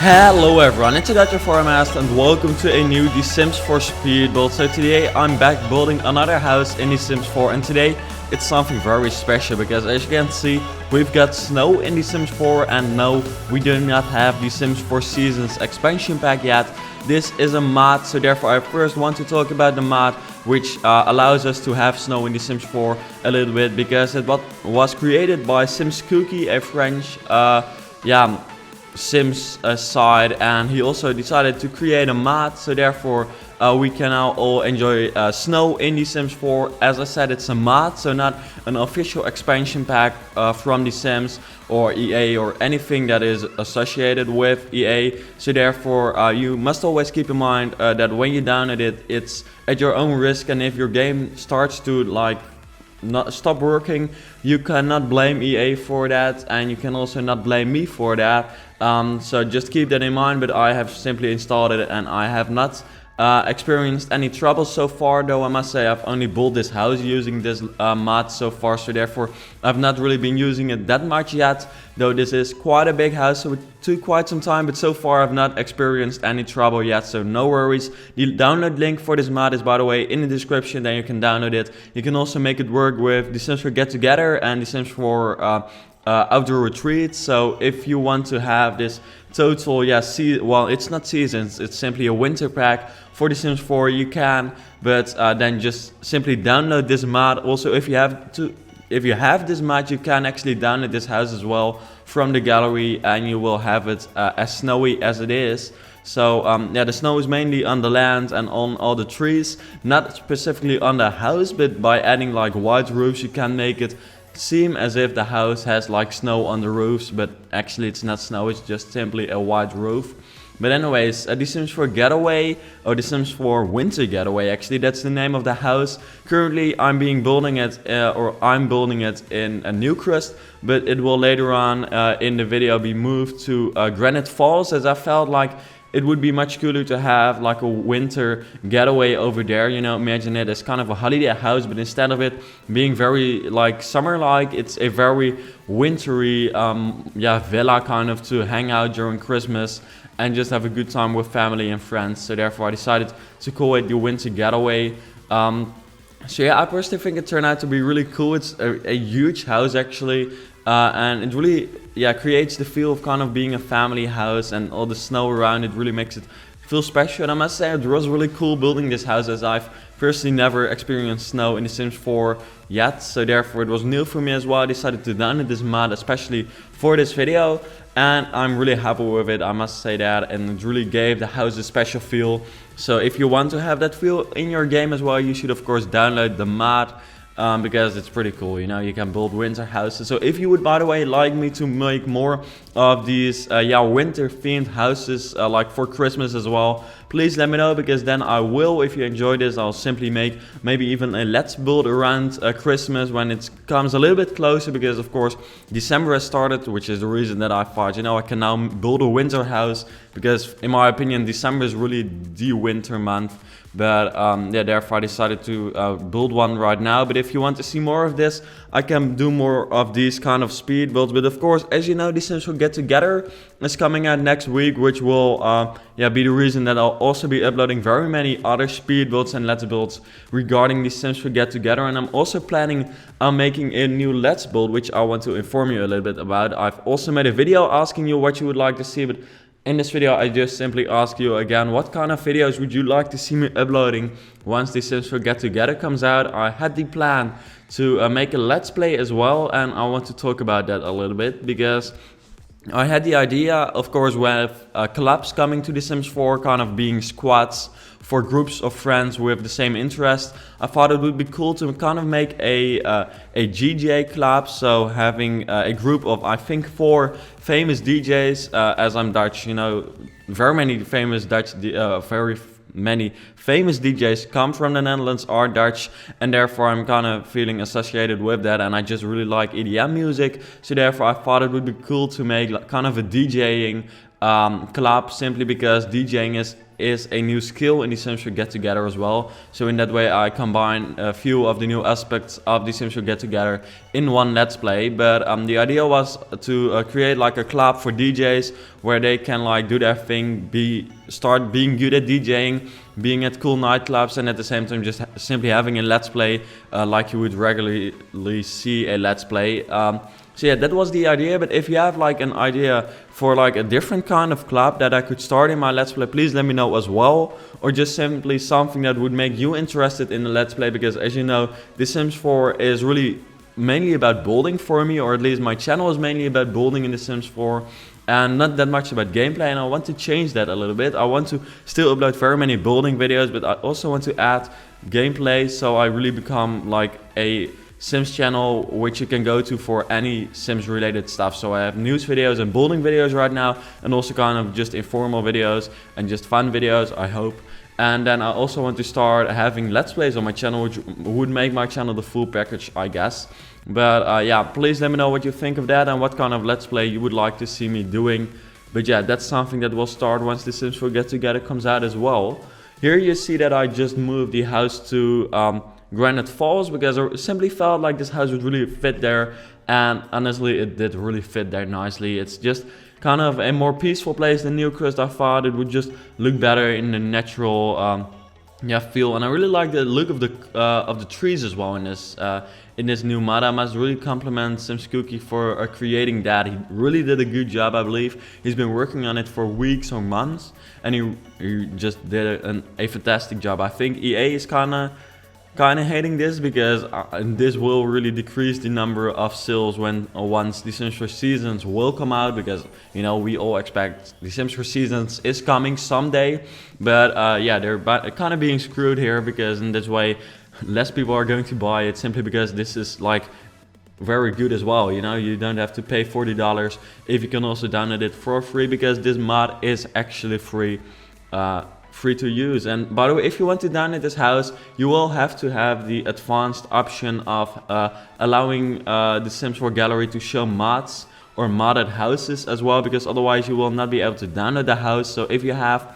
Hello everyone, it's Dr. Foremost and welcome to a new The Sims 4 speed build. So today I'm back building another house in The Sims 4, and today it's something very special because as you can see we've got snow in The Sims 4, and no, we do not have The Sims 4 Seasons expansion pack yet. This is a mod, so therefore I first want to talk about the mod which allows us to have snow in The Sims 4 a little bit, because it was created by Sims Cookie, a French Sims side, and he also decided to create a mod, so therefore we can now all enjoy snow in The Sims 4. As I said, it's a mod, so not an official expansion pack from The Sims or EA or anything that is associated with EA, so therefore you must always keep in mind that when you download it, it's at your own risk, and if your game starts to not stop working, you cannot blame EA for that, and you can also not blame me for that. So just keep that in mind, but I have simply installed it and I have not experienced any trouble so far, though I must say I've only built this house using this mod so far, so therefore I've not really been using it that much yet, though this is quite a big house, so it took quite some time, but so far I've not experienced any trouble yet, so no worries. The download link for this mod is, by the way, in the description, then you can download it. You can also make it work with The Sims 4 Get Together and The Sims 4 outdoor retreats. So if you want to have this total, well, it's not seasons, it's simply a winter pack for The Sims 4, you can, but then just simply download this mod. Also, if you have this mod, you can actually download this house as well from the gallery, and you will have it as snowy as it is. So the snow is mainly on the land and on all the trees, not specifically on the house, but by adding like white roofs you can make it seem as if the house has like snow on the roofs, but actually it's not snow, it's just simply a white roof. But anyways, The Sims 4 Getaway, or The Sims 4 Winter Getaway, actually that's the name of the house. Currently I'm building it in a new crust, but it will later on in the video be moved to Granite Falls, as I felt like it would be much cooler to have like a winter getaway over there. You know, imagine it as kind of a holiday house, but instead of it being very like summer-like, it's a very wintry villa kind of to hang out during Christmas and just have a good time with family and friends. So therefore I decided to call it the Winter Getaway. So yeah, I personally think it turned out to be really cool. It's a huge house actually, and it really creates the feel of kind of being a family house, and all the snow around it really makes it feel special. And I must say it was really cool building this house, as I've personally never experienced snow in The Sims 4 yet, so therefore it was new for me as well. I decided to download this mod especially for this video, and I'm really happy with it, I must say that, and it really gave the house a special feel. So if you want to have that feel in your game as well, you should of course download the mod, because it's pretty cool. You know, you can build winter houses. So if you would, by the way, like me to make more of these winter themed houses like for Christmas as well, please let me know, because then I will, if you enjoy this, I'll simply make maybe even a let's build around Christmas when it comes a little bit closer, because of course December has started, which is the reason that I thought, you know, I can now build a winter house, because in my opinion December is really the winter month. But therefore I decided to build one right now. But if you want to see more of this, I can do more of these kind of speed builds. But of course, as you know, The Sims 4 Get Together is coming out next week, which will be the reason that I'll also be uploading very many other speed builds and let's builds regarding The Sims 4 Get Together. And I'm also planning on making a new let's build, which I want to inform you a little bit about. I've also made a video asking you what you would like to see, but in this video I just simply ask you again, what kind of videos would you like to see me uploading once The Sims 4 Get Together comes out. I had the plan to make a let's play as well, and I want to talk about that a little bit, because I had the idea, of course, with collabs coming to The Sims 4, kind of being squads for groups of friends with the same interest. I thought it would be cool to kind of make a GJ collab, so having a group of, I think, 4 famous DJs, as I'm Dutch, you know, very many famous DJs come from the Netherlands, are Dutch, and therefore I'm kind of feeling associated with that, and I just really like EDM music, so therefore I thought it would be cool to make like kind of a DJing club, simply because DJing is a new skill in the Sims for Get Together as well. So in that way I combine a few of the new aspects of the Sims for Get Together in one Let's Play. But the idea was to create like a club for DJs where they can like do their thing, start being good at DJing, being at cool nightclubs, and at the same time just simply having a Let's Play like you would regularly see a Let's Play. So yeah, that was the idea. But if you have like an idea for like a different kind of club that I could start in my Let's Play, please let me know as well. Or just simply something that would make you interested in the Let's Play, because as you know, The Sims 4 is really mainly about building for me, or at least my channel is mainly about building in The Sims 4. And not that much about gameplay, and I want to change that a little bit. I want to still upload very many building videos, but I also want to add gameplay, so I really become like a Sims channel which you can go to for any Sims related stuff. So I have news videos and building videos right now, and also kind of just informal videos and just fun videos, I hope. And then I also want to start having Let's Plays on my channel, which would make my channel the full package, I guess. But yeah, please let me know what you think of that and what kind of Let's Play you would like to see me doing. But yeah, that's something that will start once The Sims 4 Get Together comes out as well. Here you see that I just moved the house to Granite Falls, because I simply felt like this house would really fit there, and honestly it did really fit there nicely. It's just kind of a more peaceful place than Newcrest. I thought it would just look better in the natural feel, and I really like the look of the trees as well in this new mod. I must really compliment SimsCookie for creating that. He really did a good job, I believe. He's been working on it for weeks or months, and he just did a fantastic job. I think EA is kind of hating this, because this will really decrease the number of sales once The Sims 4 Seasons will come out, because you know we all expect The Sims 4 Seasons is coming someday. But yeah, they're kind of being screwed here, because in this way less people are going to buy it, simply because this is like very good as well. You know, you don't have to pay $40 if you can also download it for free, because this mod is actually free to use. And by the way, if you want to download this house, you will have to have the advanced option of allowing the Sims 4 gallery to show mods or modded houses as well, because otherwise you will not be able to download the house. So if you have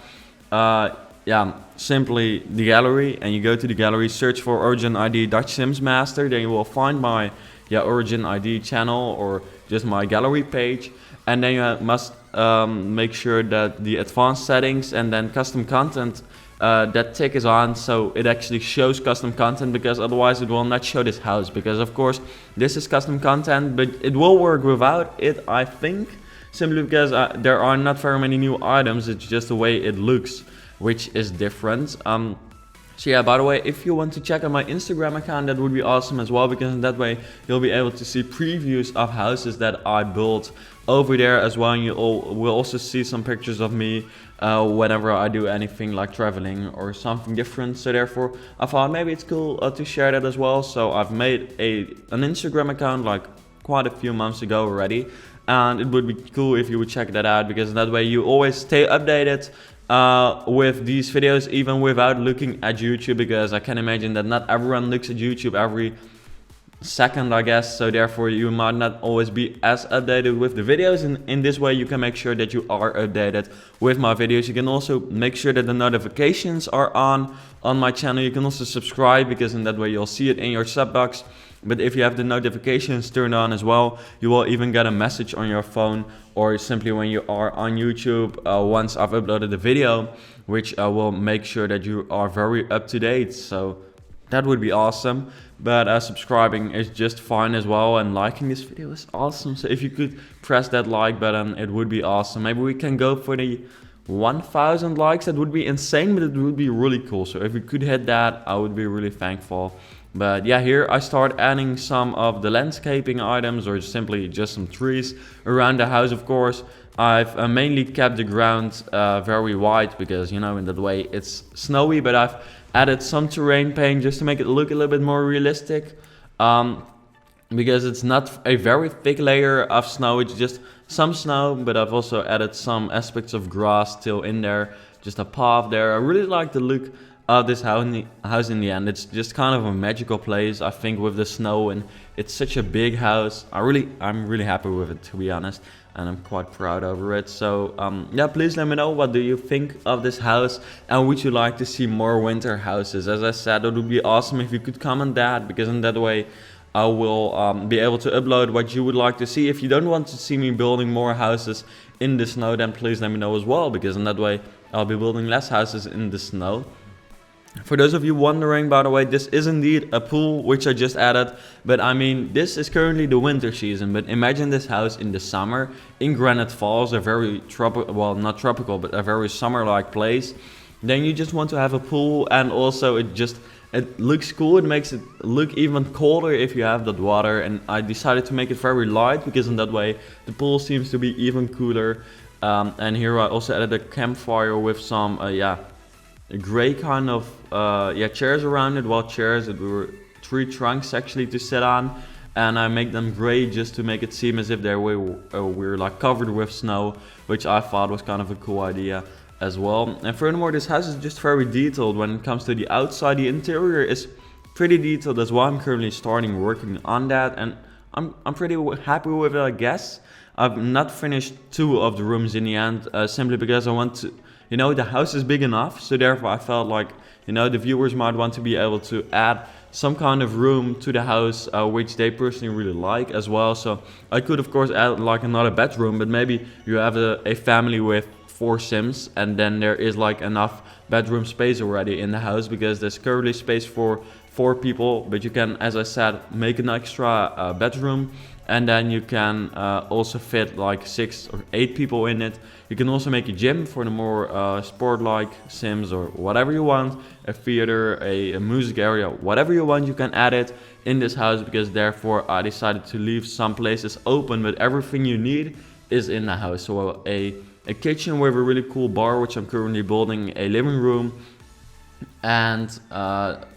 simply the gallery, and you go to the gallery, search for Origin ID Dutch Sims Master, then you will find my Origin ID channel or just my gallery page. And then you must make sure that the advanced settings and then custom content, that tick is on, so it actually shows custom content, because otherwise it will not show this house. Because of course this is custom content, but it will work without it, I think, simply because there are not very many new items. It's just the way it looks, which is different. So yeah, by the way, if you want to check out my Instagram account, that would be awesome as well, because in that way you'll be able to see previews of houses that I built over there as well. And you will also see some pictures of me whenever I do anything like traveling or something different. So therefore I thought maybe it's cool to share that as well. So I've made an Instagram account like quite a few months ago already, and it would be cool if you would check that out, because that way you always stay updated with these videos, even without looking at YouTube, because I can imagine that not everyone looks at YouTube every second, I guess. So therefore you might not always be as updated with the videos, and in this way you can make sure that you are updated with my videos. You can also make sure that the notifications are on my channel. You can also subscribe, because in that way you'll see it in your sub box. But if you have the notifications turned on as well, you will even get a message on your phone, or simply when you are on YouTube once I've uploaded the video, which will make sure that you are very up to date. So that would be awesome. But subscribing is just fine as well, and liking this video is awesome. So if you could press that like button, it would be awesome. Maybe we can go for the 1,000 likes. That would be insane, but it would be really cool. So if we could hit that, I would be really thankful. But yeah, here I start adding some of the landscaping items, or simply just some trees around the house. Of course, I've mainly kept the ground very white, because you know, in that way it's snowy, but I've added some terrain paint just to make it look a little bit more realistic, because it's not a very thick layer of snow, it's just some snow. But I've also added some aspects of grass still in there, just a path there. I really like the look of this house in the end. It's just kind of a magical place, I think, with the snow, and it's such a big house. I'm really happy with it, to be honest. and I'm quite proud over it. So yeah, please let me know, what do you think of this house, and would you like to see more winter houses? As I said, it would be awesome if you could comment that, because in that way I will be able to upload what you would like to see. If you don't want to see me building more houses in the snow, then please let me know as well, because in that way I'll be building less houses in the snow. For those of you wondering, by the way, this is indeed a pool which I just added, but I mean, this is currently the winter season, but imagine this house in the summer in Granite Falls, a very tropical, well, not tropical, but a very summer-like place. Then you just want to have a pool, and also it looks cool. It makes it look even colder if you have that water, and I decided to make it very light, because in that way the pool seems to be even cooler. And here I also added a campfire with some a gray kind of chairs around it. Well, chairs, it were 3 trunks actually to sit on, and I make them gray just to make it seem as if they were like covered with snow, which I thought was kind of a cool idea as well. And furthermore, this house is just very detailed when it comes to the outside. The interior is pretty detailed as well. I'm currently starting working on that, and I'm pretty happy with it, I guess. I've not finished 2 of the rooms in the end, simply because I want to, the house is big enough, so therefore I felt like, the viewers might want to be able to add some kind of room to the house, which they personally really like as well. So I could of course add like another bedroom, but maybe you have a family with 4 Sims, and then there is like enough bedroom space already in the house, because there's currently space for 4 people, but you can, as I said, make an extra bedroom. And then you can also fit like 6 or 8 people in it. You can also make a gym for the more sport-like Sims, or whatever you want. A theater, a music area, whatever you want, you can add it in this house, because therefore I decided to leave some places open, but everything you need is in the house. So a kitchen with a really cool bar, which I'm currently building, a living room, and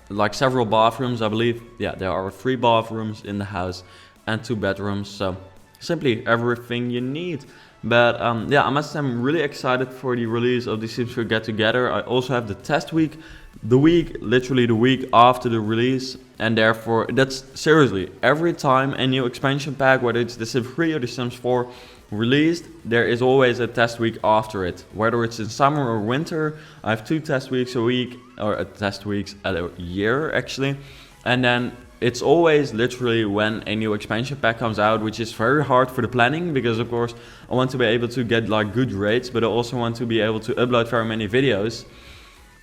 like several bathrooms, I believe. Yeah, there are 3 bathrooms in the house, and 2 bedrooms, so simply everything you need. But yeah, I must say I'm really excited for the release of the Sims 4 Get Together. I also have the test week, literally the week after the release, and therefore that's seriously every time a new expansion pack, whether it's the Sims 3 or the Sims 4 released, there is always a test week after it. Whether it's in summer or winter, I have 2 test weeks a week, or test weeks a year actually, and then it's always literally when a new expansion pack comes out, which is very hard for the planning, because of course I want to be able to get like good rates, but I also want to be able to upload very many videos,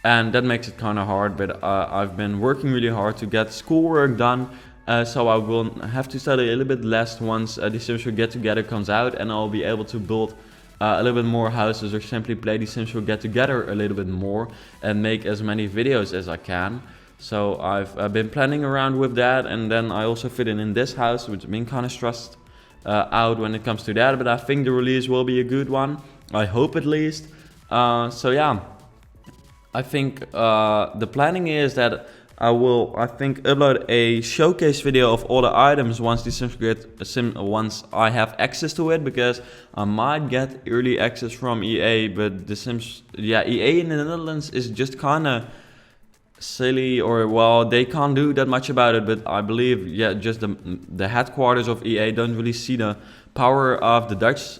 and that makes it kind of hard. But I've been working really hard to get schoolwork done, so I will have to study a little bit less once the Sims 4 Get Together comes out, and I'll be able to build a little bit more houses, or simply play the Sims 4 Get Together a little bit more and make as many videos as I can. So I've been planning around with that, and then I also fit in this house, which I've been kind of stressed out when it comes to that, but I think the release will be a good one. I hope at least. So yeah, I think the planning is that I will, upload a showcase video of all the items once the once I have access to it, because I might get early access from EA, but the Sims, EA in the Netherlands is just kind of silly, or well, they can't do that much about it, but I believe just the headquarters of EA don't really see the power of the Dutch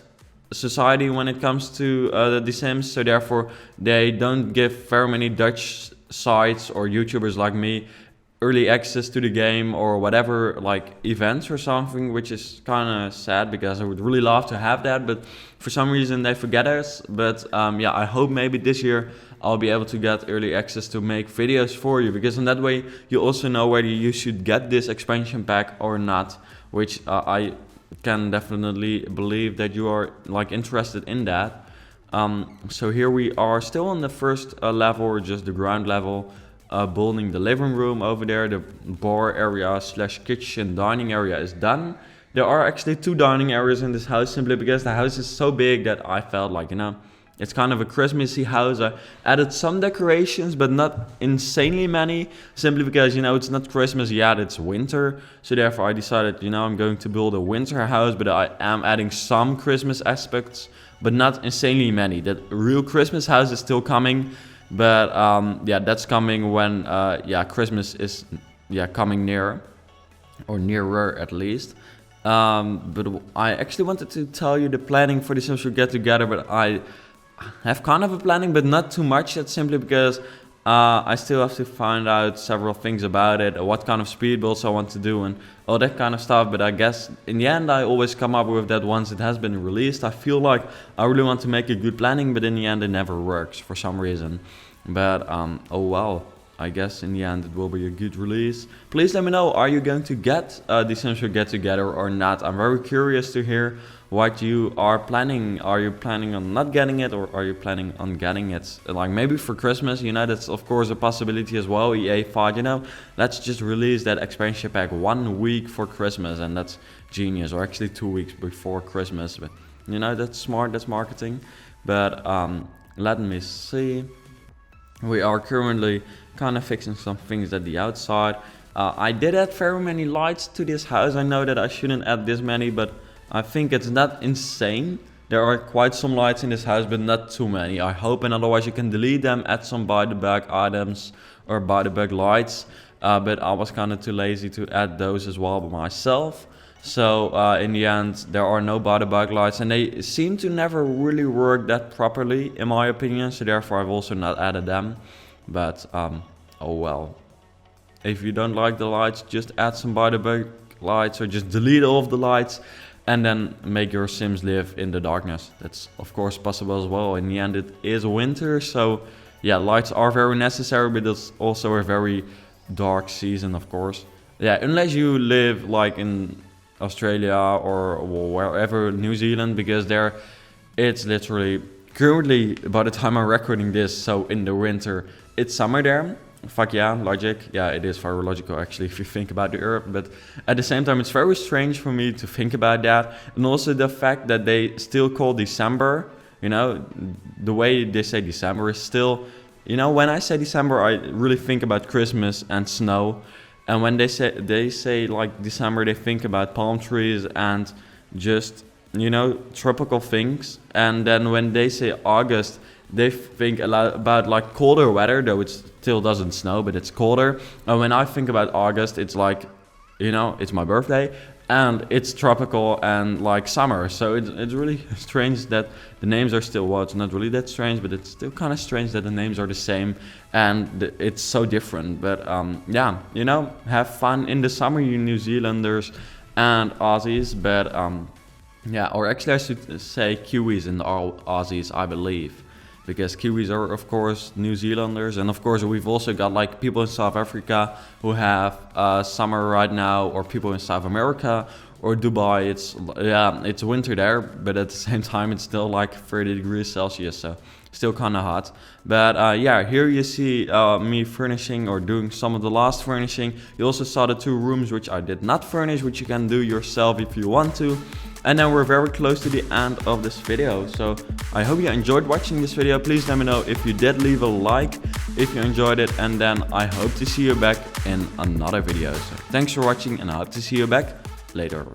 society when it comes to the Sims, so therefore they don't give very many Dutch sites or YouTubers like me early access to the game, or whatever, like events or something, which is kind of sad, because I would really love to have that, but for some reason they forget us. But I hope maybe this year I'll be able to get early access to make videos for you, because in that way you also know whether you should get this expansion pack or not, which I can definitely believe that you are like interested in that. So here we are still on the first level, or just the ground level, building the living room over there. The bar area / kitchen dining area is done. There are actually 2 dining areas in this house, simply because the house is so big that I felt like, it's kind of a Christmassy house. I added some decorations, but not insanely many, simply because, it's not Christmas yet, it's winter. So therefore I decided, I'm going to build a winter house, but I am adding some Christmas aspects, but not insanely many. That real Christmas house is still coming, but that's coming when Christmas is coming near, or nearer at least. But I actually wanted to tell you the planning for the Sims for Get Together, but I have kind of a planning, but not too much yet, simply because I still have to find out several things about it, what kind of speed builds I want to do and all that kind of stuff. But I guess in the end I always come up with that once it has been released. I feel like I really want to make a good planning, but in the end it never works for some reason. But oh well, I guess in the end it will be a good release. Please let me know, are you going to get the Sims for Get Together or not? I'm very curious to hear what you are planning. Are you planning on not getting it, or are you planning on getting it? Like maybe for Christmas, you know, that's of course a possibility as well. EA thought, you know, let's just release that expansion pack 1 week for Christmas, and that's genius. Or actually 2 weeks before Christmas, but you know, that's smart, that's marketing. But let me see. We are currently kind of fixing some things at the outside. I did add very many lights to this house. I know that I shouldn't add this many, but I think it's not insane. There are quite some lights in this house, but not too many, I hope, and otherwise you can delete them, add some by the bag items or by the bag lights. But I was kind of too lazy to add those as well by myself. So in the end, there are no by the bag lights, and they seem to never really work that properly, in my opinion. So therefore, I've also not added them. But oh well. If you don't like the lights, just add some by the bag lights, or just delete all of the lights, and then make your Sims live in the darkness. That's of course possible as well. In the end, it is winter, so yeah, lights are very necessary, but it's also a very dark season, of course. Yeah, unless you live like in Australia or wherever, New Zealand, because there it's literally currently, by the time I'm recording this, so in the winter, it's summer there. Fuck yeah, logic. Yeah, it is very logical actually if you think about the Earth, but at the same time it's very strange for me to think about that. And also the fact that they still call December, you know, the way they say December is still, you know, when I say December I really think about Christmas and snow, and when they say like December, they think about palm trees and just, you know, tropical things. And then when they say August, they think a lot about like colder weather, though it still doesn't snow, but it's colder. And when I think about August, it's like, you know, it's my birthday and it's tropical and like summer. So it's really strange that the names are still, well, it's not really that strange, but it's still kind of strange that the names are the same and it's so different. But yeah, you know, have fun in the summer, you New Zealanders and Aussies. But yeah, or actually I should say Kiwis and all Aussies, I believe. Because Kiwis are of course New Zealanders, and of course we've also got like people in South Africa who have summer right now, or people in South America or Dubai. It's winter there, but at the same time it's still like 30 degrees Celsius, so still kind of hot. But yeah, here you see me furnishing or doing some of the last furnishing. You also saw the 2 rooms which I did not furnish, which you can do yourself if you want to. And then we're very close to the end of this video. So I hope you enjoyed watching this video. Please let me know if you did, leave a like if you enjoyed it. And then I hope to see you back in another video. So thanks for watching, and I hope to see you back later.